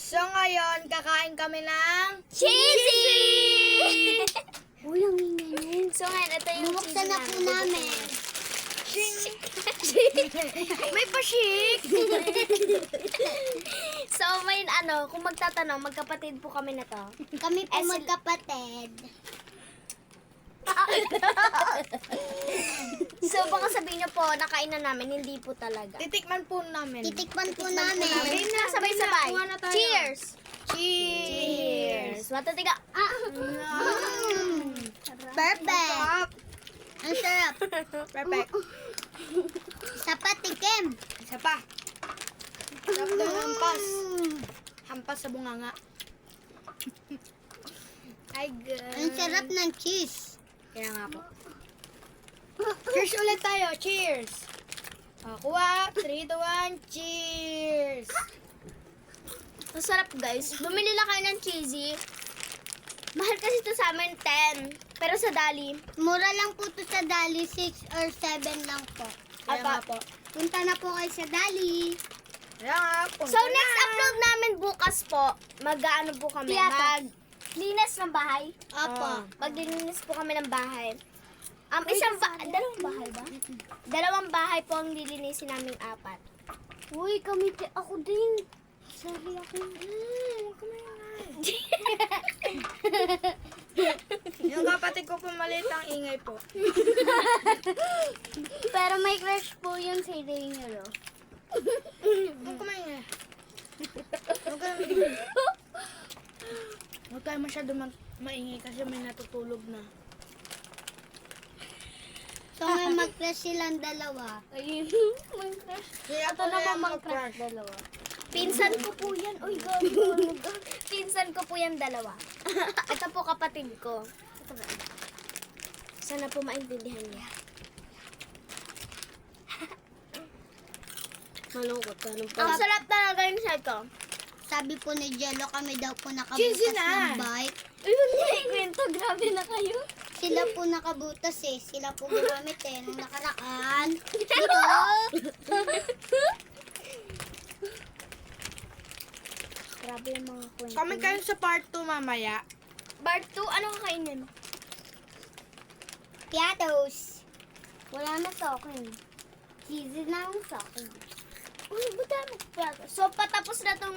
So ngayon, kakain kami ng Cheesy! Uy, ang ingay. So ngayon, ito yung Bubuksan na po namin. may pashik! So may kung magtatanong, magkapatid po kami na to. Kami po Eh, magkapatid. So baka sabihin niyo po, nakain na namin, hindi po talaga. Titikman po namin. Titikman po namin. namin. Sabay-sabay. Kuha na tayo. Cheers! Cheers! Matatiga. Perfect. Ang sarap. Perfect. Sa patikim. Isa pa. Sarap daw ng hampas. Hampas sa bunganga. Ay, good. Ang sarap ng cheese. Kaya nga po. Cheers ulit tayo. Cheers! Kuha. 3, 2, 1. Cheers! Ang sarap guys. Bumili lang kayo ng cheesy. Mahal kasi ito sa amin 10. Pero sa Dali, Mura lang po to sa Dali. 6 or 7 lang po. Kaya nga po. Punta na po kayo sa Dali. Kaya nga po. so next upload namin bukas po, mag-ano po kami, Tiyata. maglinis ng bahay. Opo. Maglilinis po kami ng bahay. Dalawang bahay ba? Dalawang bahay po ang lilinisin namin 4. Uy, kami ako din. Sorry ako. Yung kapatid ko po maliit ang ingay po. Pero may crush po yun sa Rainier. Huwag kumain eh. Huwag kayo masyado maingay kasi may natutulog na. So may mag-crush silang dalawa. Ayun, may crush. Kaya Ito naman mag-crush dalawa. Pinsan ko po yan. Uy, gago. Pinsan ko po yan dalawa. Ito po kapatid ko. Ito ba? Sana po maintindihan niya. Malungkot ka. Ang sarap talaga yung side ko. Sabi po ni Jello, kami daw po Cheesy nakabutas na. ng bike. Uy, huwag niya ikwento. Grabe na kayo. Sila po nakabutas eh. Sila po gumamit eh. Nung nakaraan. Grabe yung mga kwento. Comment kayo sa part 2 mamaya. Part 2, ano kakainin? Piatos. Wala na sa akin. Cheesy na lang sa akin. Uy, buta mo pa. So, patapos na tong...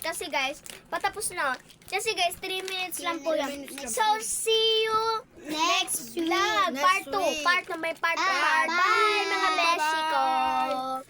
Kasi guys, patapos na. Kasi guys, 3 minutes lang po 3 yan. minutes lang So, po. see you Next vlog. Next Part 2. week. Part na may part 2. Ah, Bye, mga bye. beshi ko. Bye.